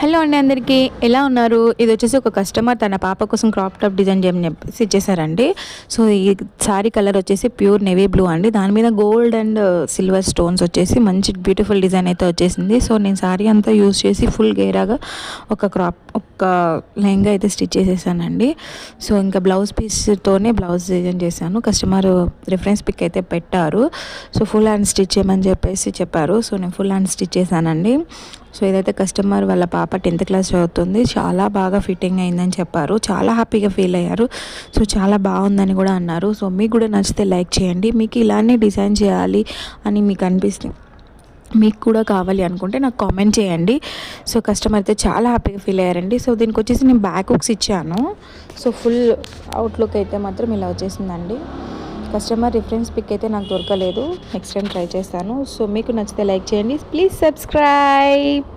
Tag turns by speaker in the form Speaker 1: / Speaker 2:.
Speaker 1: Hello అండి అందరికీ ఎలా ఉన్నారు? ఇది వచ్చేసి ఒక కస్టమర్ తన పాప కోసం క్రాప్ టాప్ డిజైన్ చేయమని చెప్పేసి ఇచ్చేసారండి. సో ఈ సారీ కలర్ వచ్చేసి ప్యూర్ నేవీ బ్లూ అండి. దాని మీద గోల్డ్ అండ్ సిల్వర్ స్టోన్స్ వచ్చేసి మంచి బ్యూటిఫుల్ డిజైన్ అయితే వచ్చేసింది. సో నేను సారీ అంతా యూస్ చేసి ఫుల్ గేరాగా ఒక లెహంగా అయితే స్టిచ్ చేసేసానండి. సో ఇంకా బ్లౌజ్ పీస్తోనే బ్లౌజ్ డిజైన్ చేశాను. కస్టమర్ రిఫరెన్స్ పిక్ అయితే పెట్టారు. సో ఫుల్ హ్యాండ్ స్టిచ్ చేయమని చెప్పేసి చెప్పారు. సో నేను ఫుల్ హ్యాండ్ స్టిచ్ చేశానండి. సో ఇదైతే కస్టమర్ వాళ్ళ పాప 10th క్లాస్ చదువుతుంది. చాలా బాగా ఫిట్టింగ్ అయిందని చెప్పారు. చాలా హ్యాపీగా ఫీల్ అయ్యారు. సో చాలా బాగుందని కూడా అన్నారు. సో మీకు కూడా నచ్చితే లైక్ చేయండి. మీకు ఇలానే డిజైన్ చేయాలి అని మీకు అనిపిస్తుంది, మీకు కూడా కావాలి అనుకుంటే నాకు కామెంట్ చేయండి. సో కస్టమర్ అయితే చాలా హ్యాపీగా ఫీల్ అయ్యారండి. సో దీనికి వచ్చేసి నేను బ్యాక్ హుక్స్ ఇచ్చాను. సో ఫుల్ అవుట్లుక్ అయితే మాత్రం ఇలా వచ్చేసిందండి. కస్టమర్ రిఫరెన్స్ పిక్ అయితే నాకు దొరకలేదు. నెక్స్ట్ టైం ట్రై చేస్తాను. సో మీకు నచ్చితే లైక్ చేయండి. Please subscribe.